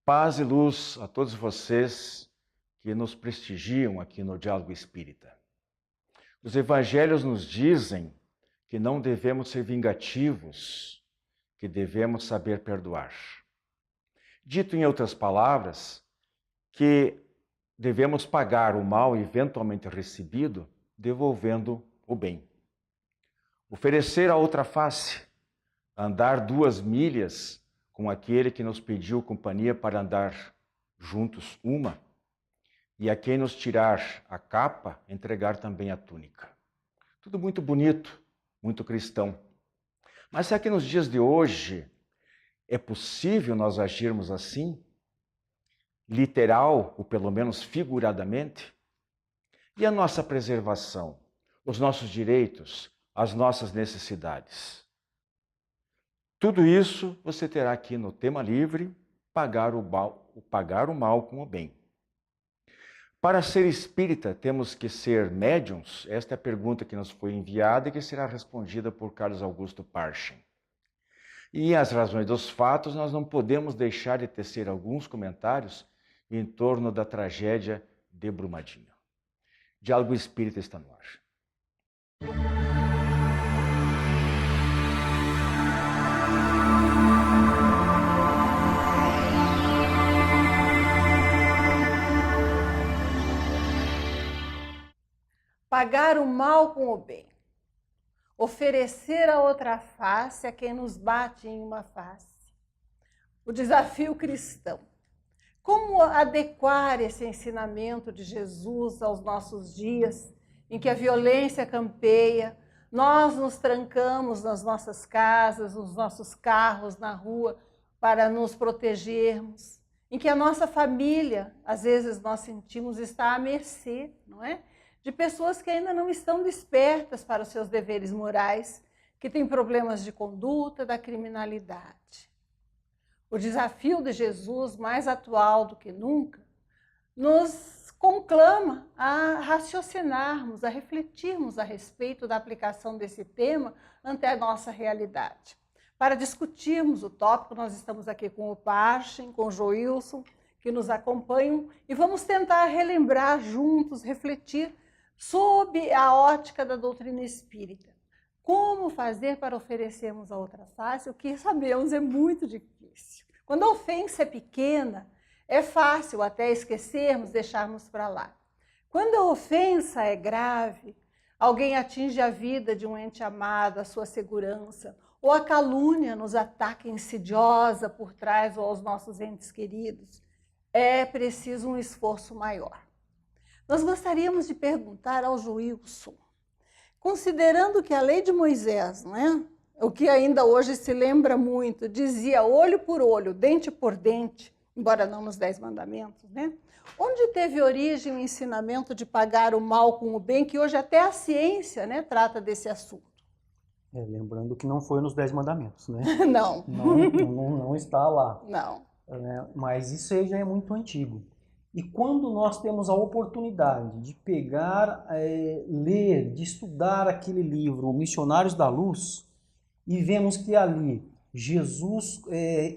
Paz e luz a todos vocês que nos prestigiam aqui no Diálogo Espírita. Os evangelhos nos dizem que não devemos ser vingativos, que devemos saber perdoar. Dito em outras palavras, que devemos pagar o mal eventualmente recebido, devolvendo o bem. Oferecer a outra face, andar 2 milhas com aquele que nos pediu companhia para andar juntos uma, e a quem nos tirar a capa, entregar também a túnica. Tudo muito bonito, muito cristão. Mas será que nos dias de hoje é possível nós agirmos assim? Literal, ou pelo menos figuradamente? E a nossa preservação, os nossos direitos, as nossas necessidades? Tudo isso você terá aqui no Tema Livre, pagar o mal com o bem. Para ser espírita, temos que ser médiuns? Esta é a pergunta que nos foi enviada e que será respondida por Carlos Augusto Parchin. E as razões dos fatos, nós não podemos deixar de tecer alguns comentários em torno da tragédia de Brumadinho. Diálogo Espírita está no ar. Pagar o mal com o bem. Oferecer a outra face a quem nos bate em uma face. O desafio cristão. Como adequar esse ensinamento de Jesus aos nossos dias, em que a violência campeia, nós nos trancamos nas nossas casas, nos nossos carros, na rua, para nos protegermos, em que a nossa família, às vezes nós sentimos, está à mercê, não é? De pessoas que ainda não estão despertas para os seus deveres morais, que têm problemas de conduta, da criminalidade. O desafio de Jesus, mais atual do que nunca, nos conclama a raciocinarmos, a refletirmos a respeito da aplicação desse tema ante a nossa realidade. Para discutirmos o tópico, nós estamos aqui com o Parchin, com o Joilson, que nos acompanham, e vamos tentar relembrar juntos, refletir sob a ótica da doutrina espírita. Como fazer para oferecermos a outra face? O que sabemos é muito difícil. Quando a ofensa é pequena, é fácil até esquecermos, deixarmos para lá. Quando a ofensa é grave, alguém atinge a vida de um ente amado, a sua segurança, ou a calúnia nos ataca insidiosa por trás ou aos nossos entes queridos, é preciso um esforço maior. Nós gostaríamos de perguntar ao Joilson, considerando que a lei de Moisés, não é? O que ainda hoje se lembra muito, dizia olho por olho, dente por dente, embora não nos 10 mandamentos, né? Onde teve origem o ensinamento de pagar o mal com o bem, que hoje até a ciência, né, trata desse assunto? Lembrando que não foi nos 10 mandamentos, né? Não. Não está lá. Não. Mas isso aí já é muito antigo. E quando nós temos a oportunidade de pegar, ler, de estudar aquele livro, Missionários da Luz, e vemos que ali Jesus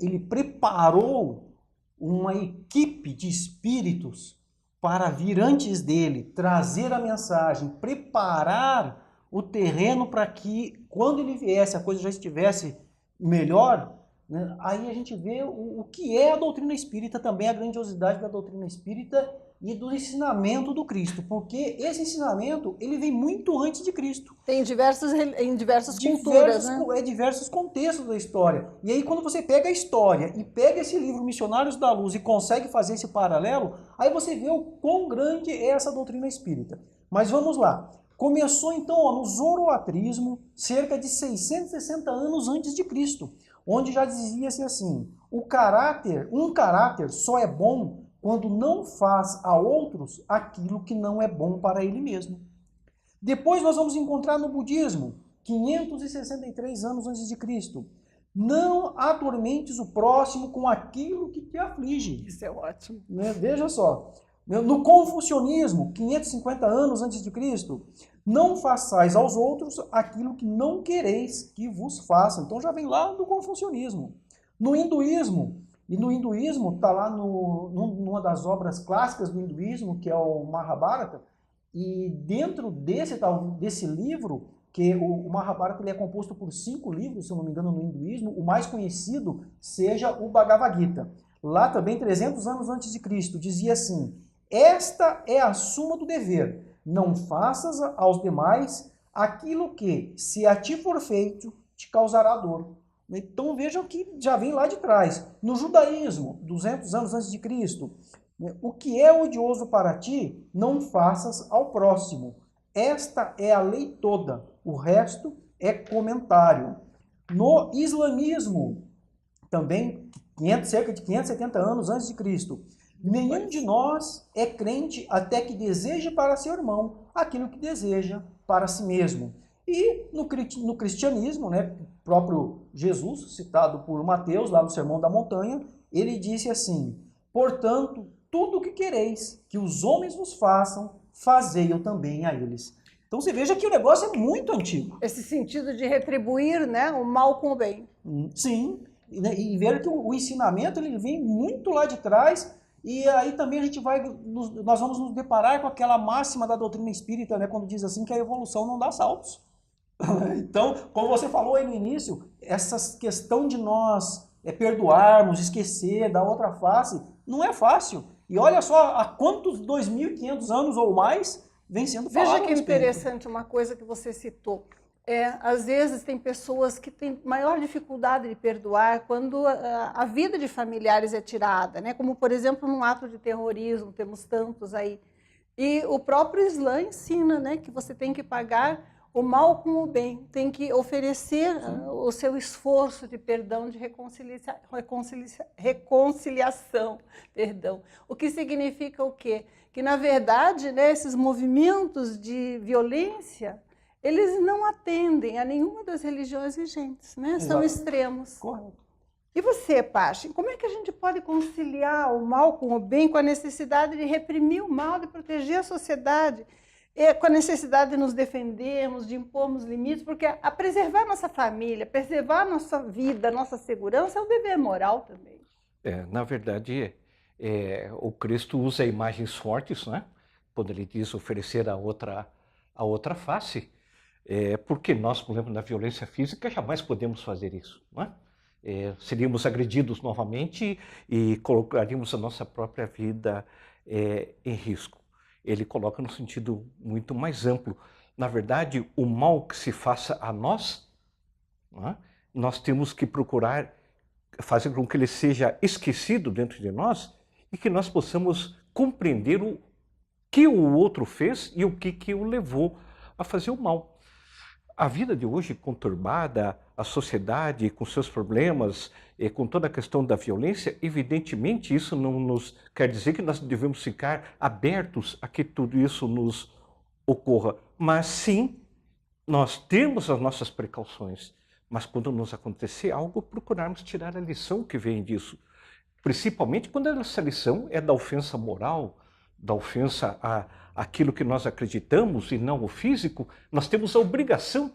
ele preparou uma equipe de espíritos para vir antes dele, trazer a mensagem, preparar o terreno para que, quando ele viesse, a coisa já estivesse melhor, né? Aí a gente vê o que é a doutrina espírita, também a grandiosidade da doutrina espírita e do ensinamento do Cristo, porque esse ensinamento ele vem muito antes de Cristo. Tem em diversas culturas, né? Diversos contextos da história. E aí quando você pega a história e pega esse livro Missionários da Luz e consegue fazer esse paralelo, aí você vê o quão grande é essa doutrina espírita. Mas vamos lá. Começou então no zoroatrismo, cerca de 660 anos antes de Cristo, onde já dizia-se assim, um caráter só é bom quando não faz a outros aquilo que não é bom para ele mesmo. Depois nós vamos encontrar no budismo, 563 anos antes de Cristo, não atormentes o próximo com aquilo que te aflige. Isso é ótimo. Veja só. No confucionismo, 550 anos antes de Cristo, não façais aos outros aquilo que não quereis que vos façam. Então já vem lá do confucionismo. No hinduísmo, E no hinduísmo, está lá numa das obras clássicas do hinduísmo, que é o Mahabharata, e dentro desse livro, que o Mahabharata ele é composto por 5 livros, se eu não me engano, no hinduísmo, o mais conhecido seja o Bhagavad Gita. Lá também, 300 anos antes de Cristo, dizia assim: esta é a suma do dever, não faças aos demais aquilo que, se a ti for feito, te causará dor. Então vejam que já vem lá de trás. No judaísmo, 200 anos antes de Cristo, o que é odioso para ti, não faças ao próximo. Esta é a lei toda, o resto é comentário. No islamismo, também cerca de 570 anos antes de Cristo, nenhum de nós é crente até que deseje para seu irmão aquilo que deseja para si mesmo. E no cristianismo, né, o próprio Jesus, citado por Mateus, lá no Sermão da Montanha, ele disse assim: portanto, tudo o que quereis que os homens vos façam, fazei-o também a eles. Então você veja que o negócio é muito antigo. Esse sentido de retribuir, né, o mal com o bem. Sim, e veja que o ensinamento ele vem muito lá de trás, e aí também a gente nós vamos nos deparar com aquela máxima da doutrina espírita, né, quando diz assim que a evolução não dá saltos. Então, como você falou aí no início, essa questão de nós perdoarmos, esquecer, dar outra face, não é fácil. E olha só há quantos 2.500 anos ou mais vem sendo falado. Veja que interessante uma coisa que você citou. Às vezes tem pessoas que têm maior dificuldade de perdoar quando a vida de familiares é tirada, né? Como, por exemplo, num ato de terrorismo, temos tantos aí. E o próprio Islã ensina, né, que você tem que pagar o mal com o bem, tem que oferecer o seu esforço de perdão, de reconciliação, perdão. O que significa o quê? Que, na verdade, né, esses movimentos de violência, eles não atendem a nenhuma das religiões vigentes, né? São extremos. Correto. E você, Pachi, como é que a gente pode conciliar o mal com o bem, com a necessidade de reprimir o mal, de proteger a sociedade, com a necessidade de nos defendermos, de impormos limites, porque a preservar nossa família, preservar nossa vida, nossa segurança é um dever moral também. Na verdade, o Cristo usa imagens fortes, né? Quando ele diz oferecer a outra face, porque nós, por exemplo, na violência física, jamais podemos fazer isso, não é? Seríamos agredidos novamente e colocaríamos a nossa própria vida em risco. Ele coloca no sentido muito mais amplo. Na verdade, o mal que se faça a nós, não é? Nós temos que procurar fazer com que ele seja esquecido dentro de nós e que nós possamos compreender o que o outro fez e o que o levou a fazer o mal. A vida de hoje conturbada, a sociedade com seus problemas, com toda a questão da violência, evidentemente isso não nos quer dizer que nós devemos ficar abertos a que tudo isso nos ocorra, mas sim nós temos as nossas precauções, mas quando nos acontecer algo, procurarmos tirar a lição que vem disso, principalmente quando essa lição é da ofensa moral, da ofensa àquilo que nós acreditamos e não o físico. Nós temos a obrigação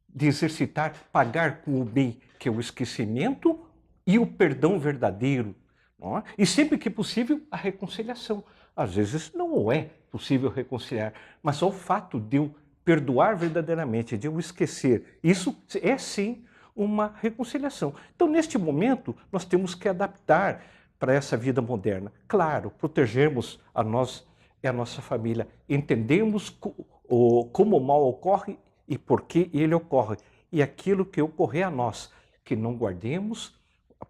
de exercitar, pagar com o bem, que é o esquecimento e o perdão verdadeiro, não é? E sempre que possível, a reconciliação. Às vezes não é possível reconciliar, mas só o fato de eu perdoar verdadeiramente, de eu esquecer, isso é sim uma reconciliação. Então, neste momento, nós temos que adaptar para essa vida moderna. Claro, protegermos a nós e a nossa família, entendemos como o mal ocorre e por que ele ocorre. E aquilo que ocorrer a nós, que não guardemos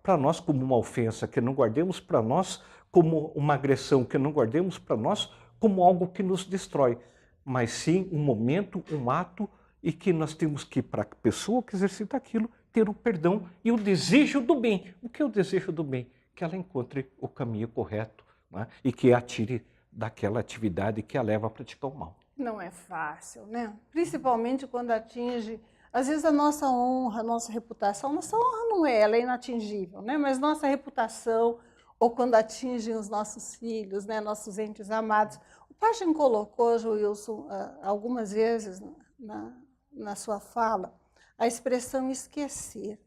para nós como uma ofensa, que não guardemos para nós como uma agressão, que não guardemos para nós como algo que nos destrói, mas sim um momento, um ato, e que nós temos que, para a pessoa que exercita aquilo, ter o perdão e o desejo do bem. O que é o desejo do bem? Que ela encontre o caminho correto, né? E que a tire daquela atividade que a leva a praticar o mal. Não é fácil, né? Principalmente quando atinge, às vezes, a nossa honra, a nossa reputação. Nossa honra não ela é inatingível, né? Mas nossa reputação, ou quando atingem os nossos filhos, né? Nossos entes amados. O Pachem colocou, Joilson, algumas vezes na sua fala, a expressão esquecer.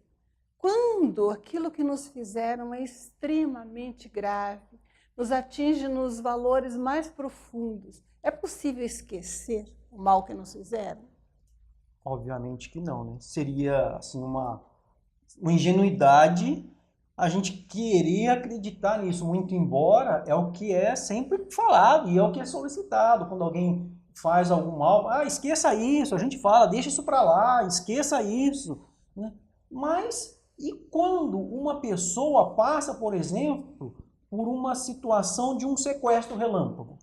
quando aquilo que nos fizeram é extremamente grave, nos atinge nos valores mais profundos, é possível esquecer o mal que nos fizeram? Obviamente que não, né? Seria assim uma ingenuidade a gente querer acreditar nisso, muito embora é o que é sempre falado e é o que é solicitado quando alguém faz algum mal. Esqueça isso, a gente fala, deixa isso para lá, esqueça isso, né? Mas e quando uma pessoa passa, por exemplo, por uma situação de um sequestro relâmpago,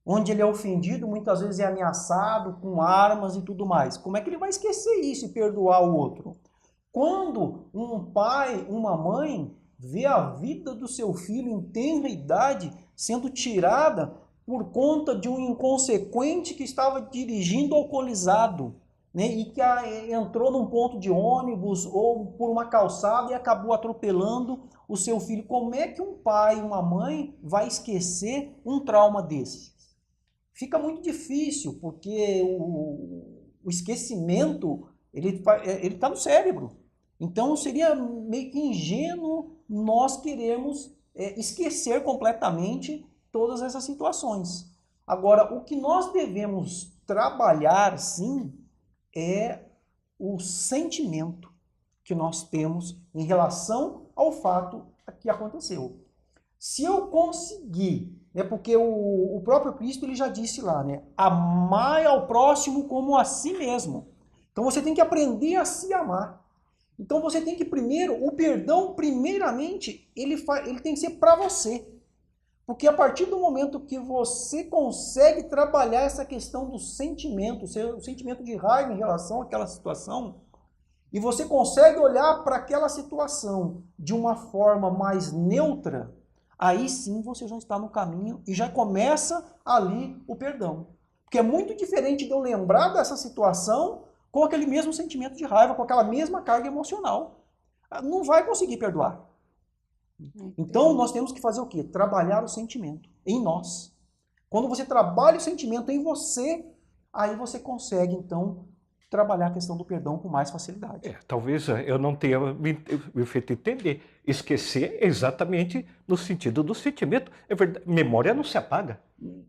onde ele é ofendido, muitas vezes é ameaçado com armas e tudo mais, como é que ele vai esquecer isso e perdoar o outro? Quando um pai, uma mãe vê a vida do seu filho em tenra idade sendo tirada por conta de um inconsequente que estava dirigindo alcoolizado, né, e que entrou num ponto de ônibus ou por uma calçada e acabou atropelando o seu filho, como é que um pai e uma mãe vai esquecer um trauma desse? Fica muito difícil, porque o esquecimento ele está no cérebro. Então seria meio que ingênuo nós queremos esquecer completamente todas essas situações. Agora, o que nós devemos trabalhar, sim, é o sentimento que nós temos em relação ao fato que aconteceu. Se eu conseguir, porque o próprio Cristo ele já disse lá, né? Amai ao próximo como a si mesmo. Então você tem que aprender a se amar. Então você tem que o perdão primeiramente, ele tem que ser para você. Porque a partir do momento que você consegue trabalhar essa questão do sentimento, o sentimento de raiva em relação àquela situação, e você consegue olhar para aquela situação de uma forma mais neutra, aí sim você já está no caminho e já começa ali o perdão. Porque é muito diferente de eu lembrar dessa situação com aquele mesmo sentimento de raiva, com aquela mesma carga emocional. Não vai conseguir perdoar. Então nós temos que fazer o quê? Trabalhar o sentimento em nós. Quando você trabalha o sentimento em você, aí você consegue então trabalhar a questão do perdão com mais facilidade. Talvez eu não tenha me feito entender. Esquecer é exatamente no sentido do sentimento. É verdade, memória não se apaga.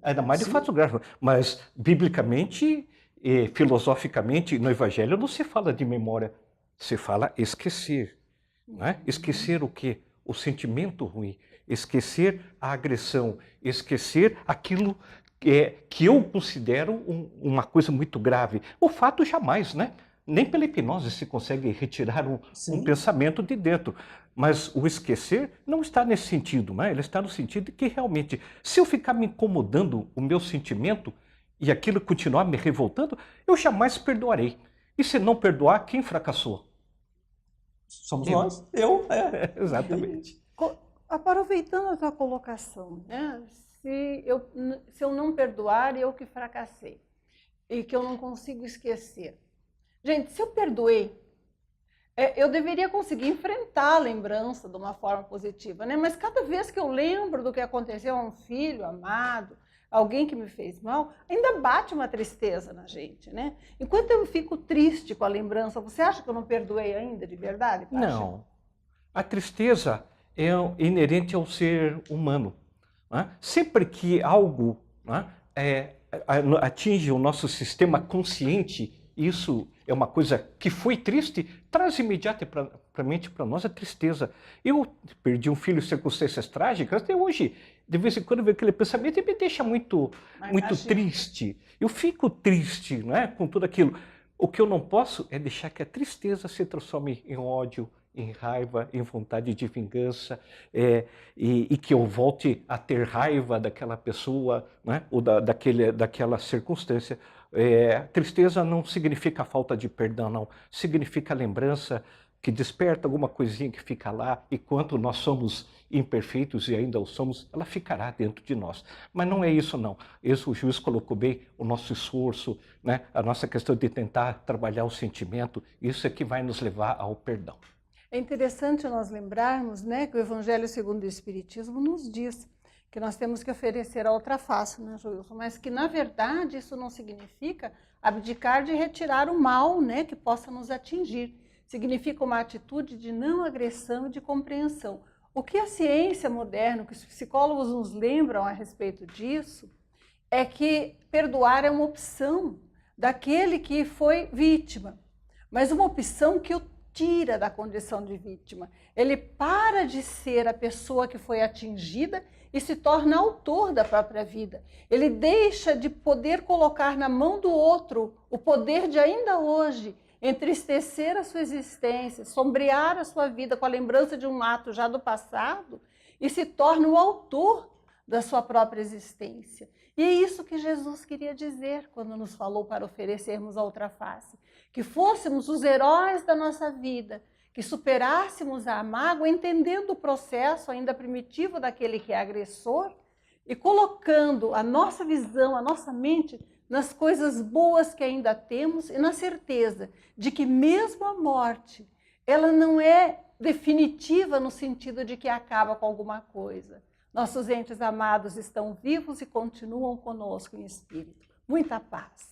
Ainda mais de fatos graves. Mas, biblicamente e filosoficamente, no Evangelho não se fala de memória. Se fala esquecer. Não é? Esquecer o quê? O sentimento ruim. Esquecer a agressão. Esquecer aquilo que eu considero uma coisa muito grave. O fato jamais, né? Nem pela hipnose se consegue retirar um pensamento de dentro. Mas o esquecer não está nesse sentido, né? Ele está no sentido de que realmente, se eu ficar me incomodando o meu sentimento e aquilo continuar me revoltando, eu jamais perdoarei. E se não perdoar, quem fracassou? Somos nós. Exatamente. Aproveitando a tua colocação, né? Se eu não perdoar, eu que fracassei. E que eu não consigo esquecer. Gente, se eu perdoei, eu deveria conseguir enfrentar a lembrança de uma forma positiva, né? Mas cada vez que eu lembro do que aconteceu a um filho amado, alguém que me fez mal, ainda bate uma tristeza na gente, né? Enquanto eu fico triste com a lembrança, você acha que eu não perdoei ainda, de verdade, Pacha? Não. A tristeza é inerente ao ser humano. Né? Sempre que algo, né, atinge o nosso sistema consciente, isso é uma coisa que foi triste, traz imediatamente para nós a tristeza. Eu perdi um filho em circunstâncias trágicas, até hoje, de vez em quando, vejo aquele pensamento e me deixa muito triste. Eu fico triste, né, com tudo aquilo. O que eu não posso é deixar que a tristeza se transforme em ódio, em raiva, em vontade de vingança, e que eu volte a ter raiva daquela pessoa, né, ou daquela circunstância. Tristeza não significa falta de perdão, não. Significa lembrança que desperta alguma coisinha que fica lá, e quanto nós somos imperfeitos e ainda o somos, ela ficará dentro de nós. Mas não é isso, não. Isso o juiz colocou bem, o nosso esforço, né, a nossa questão de tentar trabalhar o sentimento, isso é que vai nos levar ao perdão. É interessante nós lembrarmos, né, que o Evangelho segundo o Espiritismo nos diz que nós temos que oferecer a outra face, né, Joilson? Mas que, na verdade, isso não significa abdicar de retirar o mal, né, que possa nos atingir. significa uma atitude de não agressão e de compreensão. O que a ciência moderna, o que os psicólogos nos lembram a respeito disso, é que perdoar é uma opção daquele que foi vítima, mas uma opção que o tira da condição de vítima. Ele para de ser a pessoa que foi atingida e se torna autor da própria vida. Ele deixa de poder colocar na mão do outro o poder de ainda hoje entristecer a sua existência, sombrear a sua vida com a lembrança de um ato já do passado e se torna o autor da sua própria existência. E é isso que Jesus queria dizer quando nos falou para oferecermos a outra face, que fôssemos os heróis da nossa vida, que superássemos a mágoa, entendendo o processo ainda primitivo daquele que é agressor e colocando a nossa visão, a nossa mente nas coisas boas que ainda temos e na certeza de que mesmo a morte, ela não é definitiva no sentido de que acaba com alguma coisa. Nossos entes amados estão vivos e continuam conosco em espírito. Muita paz.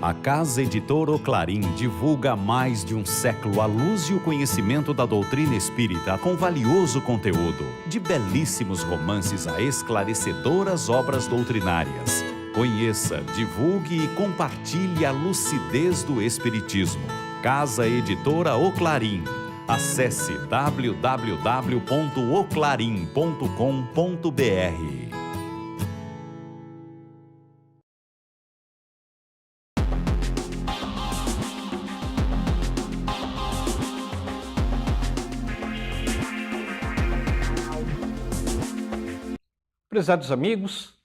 A Casa Editora Oclarim divulga há mais de um século a luz e o conhecimento da doutrina espírita com valioso conteúdo, de belíssimos romances a esclarecedoras obras doutrinárias. Conheça, divulgue e compartilhe a lucidez do Espiritismo. Casa Editora Oclarim. Acesse www.oclarim.com.br. Prezados amigos,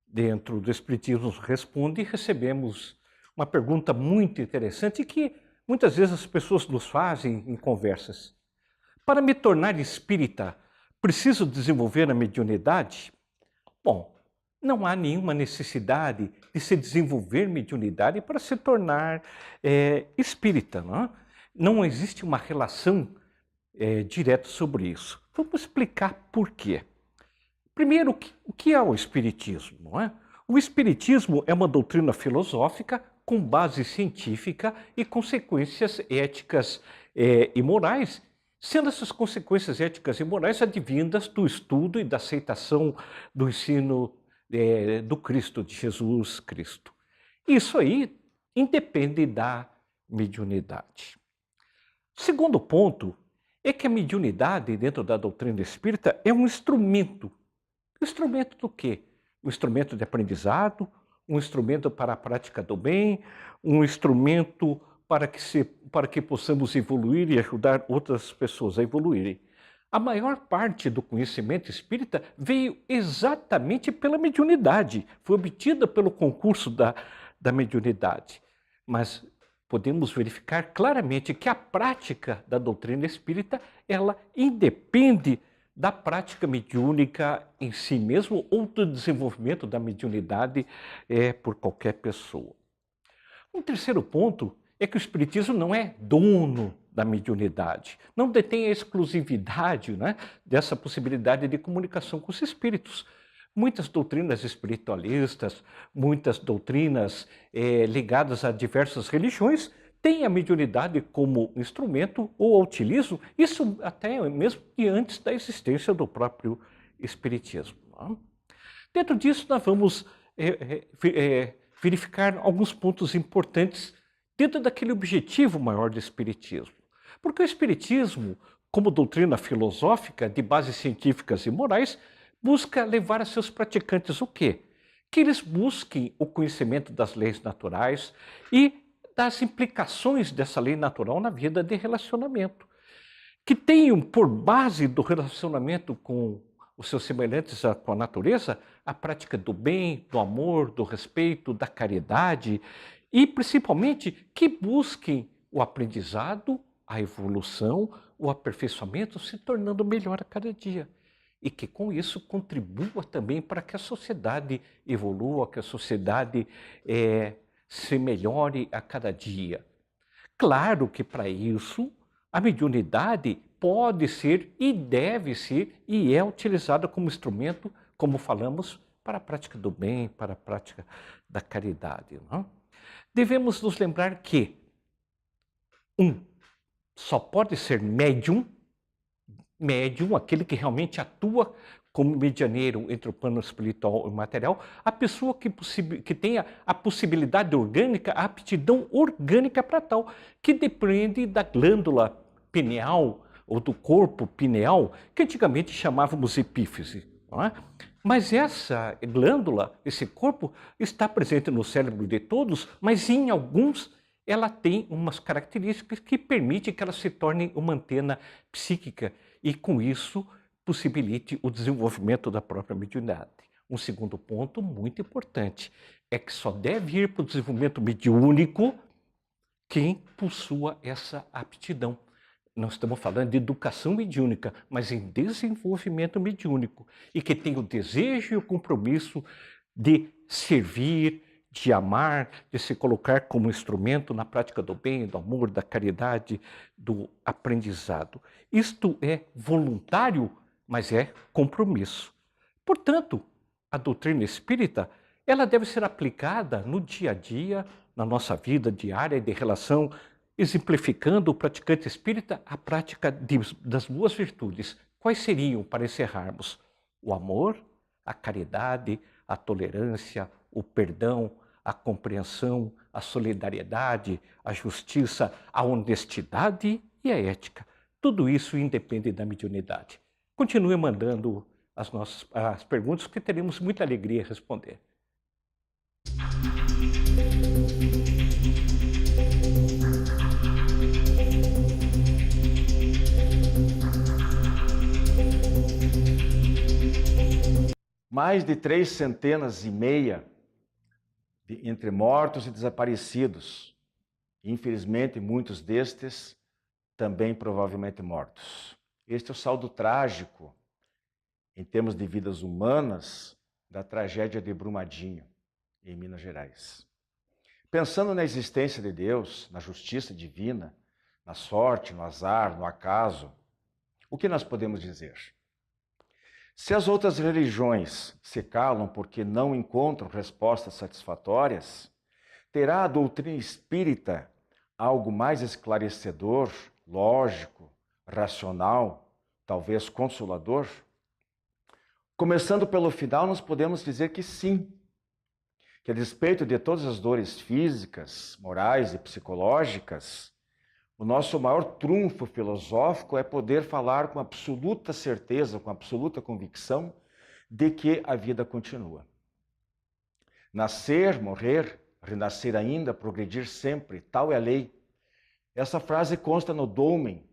dentro do Espiritismo Responde, recebemos uma pergunta muito interessante que muitas vezes as pessoas nos fazem em conversas. Para me tornar espírita, preciso desenvolver a mediunidade? Bom, não há nenhuma necessidade de se desenvolver mediunidade para se tornar espírita. Não existe uma relação direta sobre isso. Vamos explicar por quê. Primeiro, o que é o Espiritismo? O Espiritismo é uma doutrina filosófica com base científica e consequências éticas e morais, sendo essas consequências éticas e morais advindas do estudo e da aceitação do ensino do Cristo, de Jesus Cristo. Isso aí independe da mediunidade. Segundo ponto é que a mediunidade, dentro da doutrina espírita, é um instrumento. Instrumento do quê? Um instrumento de aprendizado, um instrumento para a prática do bem, um instrumento para que possamos evoluir e ajudar outras pessoas a evoluírem. A maior parte do conhecimento espírita veio exatamente pela mediunidade, foi obtida pelo concurso da mediunidade. Mas podemos verificar claramente que a prática da doutrina espírita, ela independe da prática mediúnica em si mesmo ou do desenvolvimento da mediunidade por qualquer pessoa. Um terceiro ponto é que o Espiritismo não é dono da mediunidade, não detém a exclusividade dessa possibilidade de comunicação com os espíritos. Muitas doutrinas espiritualistas, muitas doutrinas ligadas a diversas religiões têm a mediunidade como instrumento ou a utilizam, isso até mesmo de antes da existência do próprio Espiritismo. Dentro disso, nós vamos verificar alguns pontos importantes dentro daquele objetivo maior do Espiritismo. Porque o Espiritismo, como doutrina filosófica de bases científicas e morais, busca levar a seus praticantes o quê? Que eles busquem o conhecimento das leis naturais e das implicações dessa lei natural na vida de relacionamento. Que tenham por base do relacionamento com os seus semelhantes com a natureza a prática do bem, do amor, do respeito, da caridade e principalmente que busquem o aprendizado, a evolução, o aperfeiçoamento, se tornando melhor a cada dia. E que com isso contribua também para que a sociedade evolua, que a sociedade se melhore a cada dia. Claro que para isso a mediunidade pode ser e deve ser e é utilizada como instrumento, como falamos, para a prática do bem, para a prática da caridade. Não? devemos nos lembrar que só pode ser médium, aquele que realmente atua como medianeiro entre o plano espiritual e o material, a pessoa que tenha a possibilidade orgânica, a aptidão orgânica para tal, que depende da glândula pineal ou do corpo pineal, que antigamente chamávamos epífise. Não é? Mas essa glândula, esse corpo, está presente no cérebro de todos, mas em alguns ela tem umas características que permitem que ela se torne uma antena psíquica e, com isso, possibilite o desenvolvimento da própria mediunidade. Um segundo ponto muito importante é que só deve ir para o desenvolvimento mediúnico quem possua essa aptidão. Nós estamos falando de educação mediúnica, mas em desenvolvimento mediúnico, e que tem o desejo e o compromisso de servir, de amar, de se colocar como instrumento na prática do bem, do amor, da caridade, do aprendizado. Isto é voluntário, mas é compromisso. Portanto, a doutrina espírita, ela deve ser aplicada no dia a dia, na nossa vida diária de relação, exemplificando o praticante espírita a prática das boas virtudes. Quais seriam, para encerrarmos? O amor, a caridade, a tolerância, o perdão, a compreensão, a solidariedade, a justiça, a honestidade e a ética. Tudo isso independe da mediunidade. Continue mandando as perguntas, que teremos muita alegria em responder. Mais de 3,5 centenas entre mortos e desaparecidos. Infelizmente, muitos destes também provavelmente mortos. Este é o saldo trágico, em termos de vidas humanas, da tragédia de Brumadinho, em Minas Gerais. Pensando na existência de Deus, na justiça divina, na sorte, no azar, no acaso, o que nós podemos dizer? Se as outras religiões se calam porque não encontram respostas satisfatórias, terá a doutrina espírita algo mais esclarecedor, lógico, racional, talvez consolador? Começando pelo final, nós podemos dizer que sim, que a despeito de todas as dores físicas, morais e psicológicas, o nosso maior trunfo filosófico é poder falar com absoluta certeza, com absoluta convicção, de que a vida continua. Nascer, morrer, renascer ainda, progredir sempre, tal é a lei. Essa frase consta no Dolmen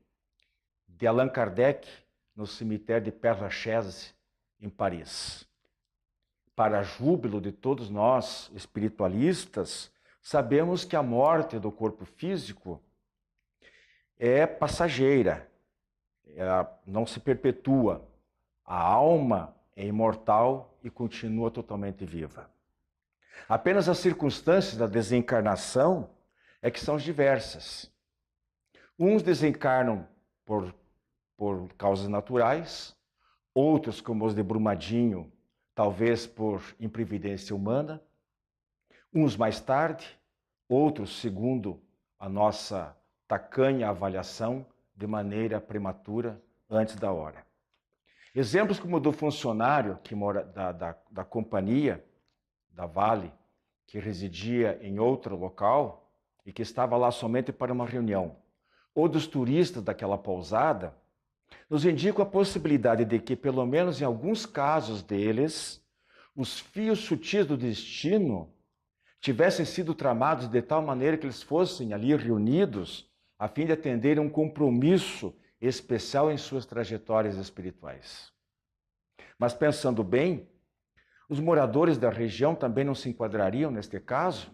de Allan Kardec, no cemitério de Père Lachaise, em Paris. Para júbilo de todos nós, espiritualistas, sabemos que a morte do corpo físico é passageira, ela não se perpetua. A alma é imortal e continua totalmente viva. Apenas as circunstâncias da desencarnação é que são diversas. Uns desencarnam por causas naturais, outros, como os de Brumadinho, talvez por imprevidência humana, uns mais tarde, outros, segundo a nossa tacanha avaliação, de maneira prematura, antes da hora. Exemplos como o do funcionário que mora da companhia, da Vale, que residia em outro local e que estava lá somente para uma reunião, ou dos turistas daquela pousada, nos indicam a possibilidade de que, pelo menos em alguns casos deles, os fios sutis do destino tivessem sido tramados de tal maneira que eles fossem ali reunidos a fim de atenderem um compromisso especial em suas trajetórias espirituais. Mas pensando bem, os moradores da região também não se enquadrariam neste caso,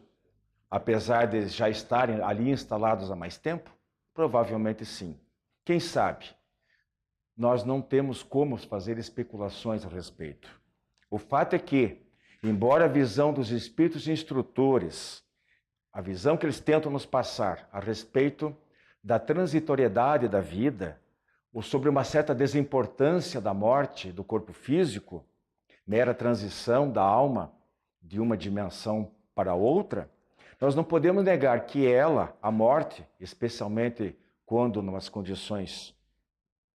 apesar de já estarem ali instalados há mais tempo? Provavelmente sim. Quem sabe? Nós não temos como fazer especulações a respeito. O fato é que, embora a visão dos espíritos instrutores, a visão que eles tentam nos passar a respeito da transitoriedade da vida, ou sobre uma certa desimportância da morte do corpo físico, mera transição da alma de uma dimensão para outra, Nós não podemos negar que ela, a morte, especialmente quando nas condições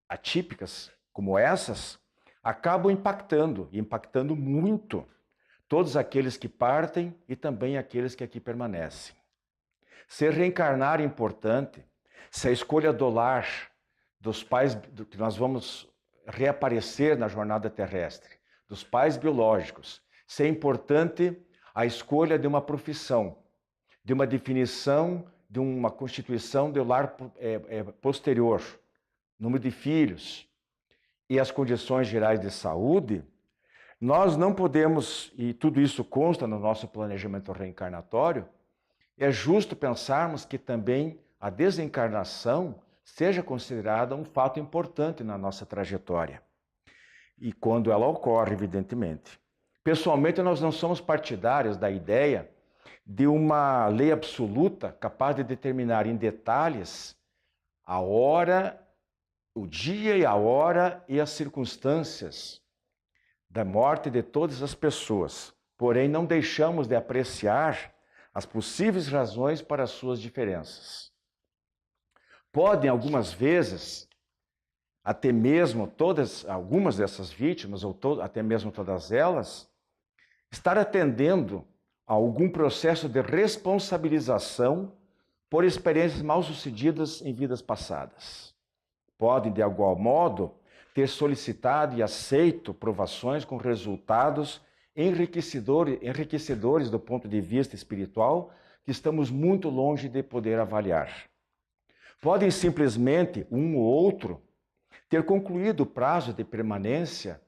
atípicas como essas, acabam impactando muito todos aqueles que partem e também aqueles que aqui permanecem. Ser reencarnar é importante, se a escolha do lar, dos pais, que nós vamos reaparecer na jornada terrestre, dos pais biológicos, se é importante a escolha de uma profissão, de uma definição, de uma constituição do lar posterior, número de filhos e as condições gerais de saúde, nós não podemos, e tudo isso consta no nosso planejamento reencarnatório, é justo pensarmos que também a desencarnação seja considerada um fato importante na nossa trajetória. E quando ela ocorre, evidentemente. Pessoalmente, nós não somos partidários da ideia de uma lei absoluta capaz de determinar em detalhes a hora, o dia e a hora e as circunstâncias da morte de todas as pessoas. Porém, não deixamos de apreciar as possíveis razões para as suas diferenças. Podem, algumas vezes, até mesmo algumas dessas vítimas, ou até mesmo todas elas, estar atendendo a algum processo de responsabilização por experiências mal sucedidas em vidas passadas. Podem, de algum modo, ter solicitado e aceito provações com resultados enriquecedores do ponto de vista espiritual, que estamos muito longe de poder avaliar. Podem simplesmente, um ou outro, ter concluído o prazo de permanência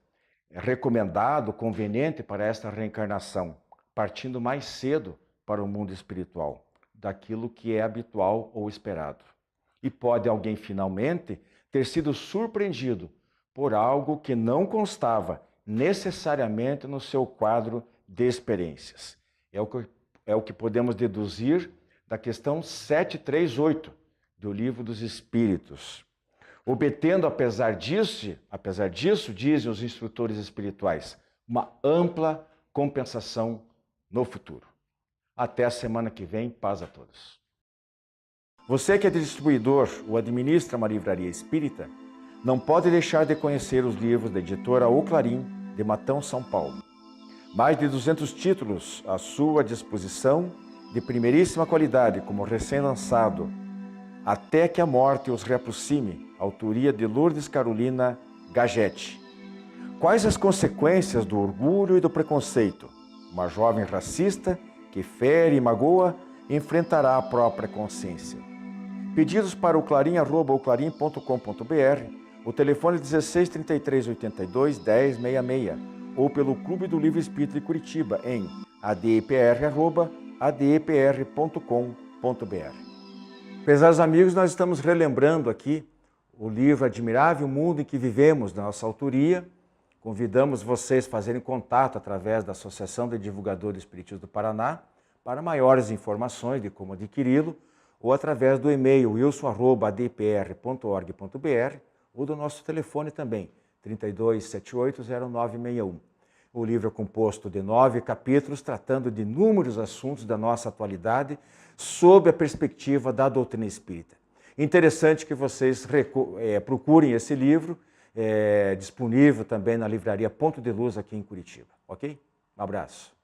recomendado, conveniente para esta reencarnação, partindo mais cedo para o mundo espiritual, daquilo que é habitual ou esperado. E pode alguém, finalmente, ter sido surpreendido por algo que não constava necessariamente no seu quadro de experiências. É o que podemos deduzir da questão 738 do Livro dos Espíritos. Obtendo, apesar disso, dizem os instrutores espirituais, uma ampla compensação no futuro. Até a semana que vem, paz a todos. Você que é distribuidor ou administra uma livraria espírita, não pode deixar de conhecer os livros da editora O Clarim, de Matão, São Paulo. Mais de 200 títulos à sua disposição, de primeiríssima qualidade, como recém-lançado, Até que a Morte os Reaproxime, autoria de Lourdes Carolina Gagetti. Quais as consequências do orgulho e do preconceito? Uma jovem racista que fere e magoa enfrentará a própria consciência. Pedidos para o clarim@oclarim.com.br, o telefone 16 33 82 10 66 ou pelo Clube do Livro Espírita de Curitiba em adepr@adepr.com.br. Prezados amigos, nós estamos relembrando aqui o livro Admirável Mundo em que Vivemos, da nossa autoria. Convidamos vocês a fazerem contato através da Associação de Divulgadores Espíritas do Paraná para maiores informações de como adquiri-lo ou através do e-mail wilson@adpr.org.br ou do nosso telefone também, 32780961. O livro é composto de 9 capítulos tratando de inúmeros assuntos da nossa atualidade sob a perspectiva da doutrina espírita. Interessante que vocês procurem esse livro, disponível também na livraria Ponto de Luz aqui em Curitiba, ok? Um abraço.